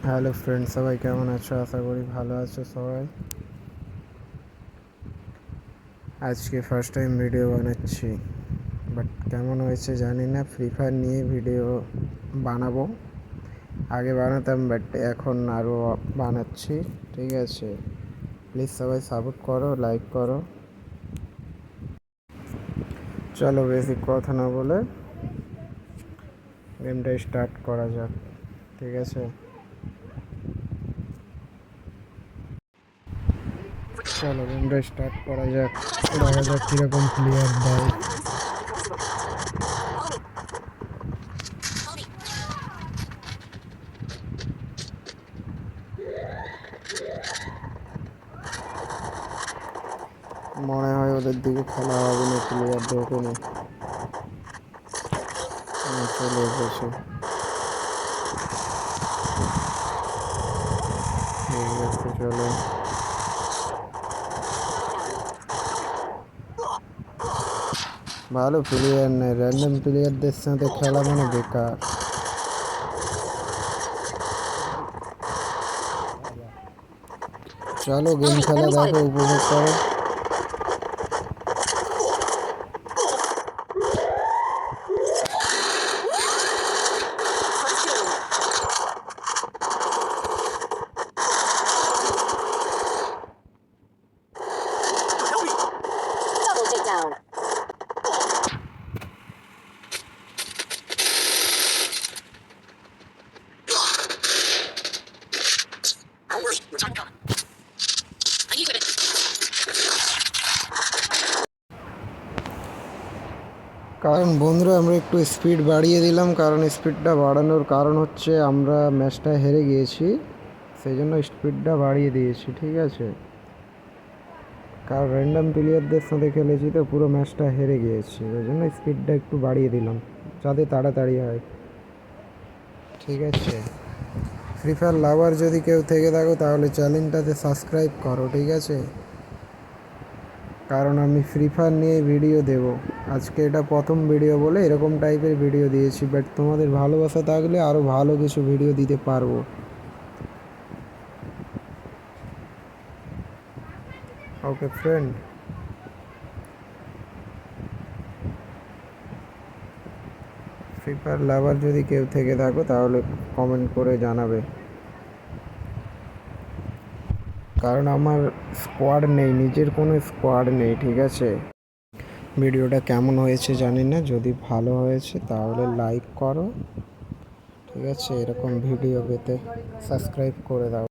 Hello friend, সবাই কেমন আছো? আশা করি ভালো আছো সবাই। আজকে ফার্স্ট টাইম ভিডিও বানাচ্ছি, বাট কেমন হয়েছে জানি না। ফ্রি ফায়ার নিয়ে ভিডিও বানাবো, আগে বানাতাম বাট এখন আরও বানাচ্ছি। ঠিক আছে, প্লিজ সবাই সাপোর্ট করো, লাইক করো। চলো বেশি কথা না বলে গেমটা স্টার্ট করা যাক। ঠিক আছে, চলো গেমটা স্টার্ট করা যাক, দেখা যাক কীরকম প্লেয়ার দেয়। মনে হয় ওদের দিকে খেলা হবে না, প্লেয়ার ঢোকেনি, চলে এসেছে। ঠিক আছে, চলো। ভালো প্লেয়ার নেই, র্যান্ডম প্লেয়ারদের সাথে খেলা মানে বেকার। চলো গেম খেলা দেখো, উপভোগ করো। কারণ বন্ধুরা আমরা একটু স্পিড বাড়িয়ে দিলাম, কারণ স্পিডটা বাড়ানোর কারণ হচ্ছে আমরা ম্যাচটা হেরে গিয়েছি, সেই জন্য স্পিডটা বাড়িয়ে দিয়েছি। ঠিক আছে, কারণ র্যান্ডম প্লেয়ারদের সাথে খেলেছি তো পুরো ম্যাচটা হেরে গিয়েছি, ওই জন্য স্পিডটা একটু বাড়িয়ে দিলাম যাতে তাড়াতাড়ি হয়। ঠিক আছে, ফ্রি ফায়ার লাভার যদি কেউ থেকে থাকো তাহলে চ্যানেলটাতে সাবস্ক্রাইব করো। ঠিক আছে, কারণ আমি ফ্রি ফায়ার নিয়ে ভিডিও দেব। আজকে এটা প্রথম ভিডিও বলে এরকম টাইপের ভিডিও দিয়েছি, বাট তোমাদের ভালোবাসা থাকলে আরও ভালো কিছু ভিডিও দিতে পারবো। ওকে ফ্রেন্ড, ফ্রি ফায়ার লাভার যদি কেউ থেকে থাকো তাহলে কমেন্ট করে জানাবে, কারণ আমার স্কোয়াড নেই, নিজের কোনো স্কোয়াড নেই। ঠিক আছে, ভিডিওটা কেমন হয়েছে জানি না, যদি ভালো হয়েছে তাহলে লাইক করো। ঠিক আছে, এরকম ভিডিও পেতে সাবস্ক্রাইব করে দাও।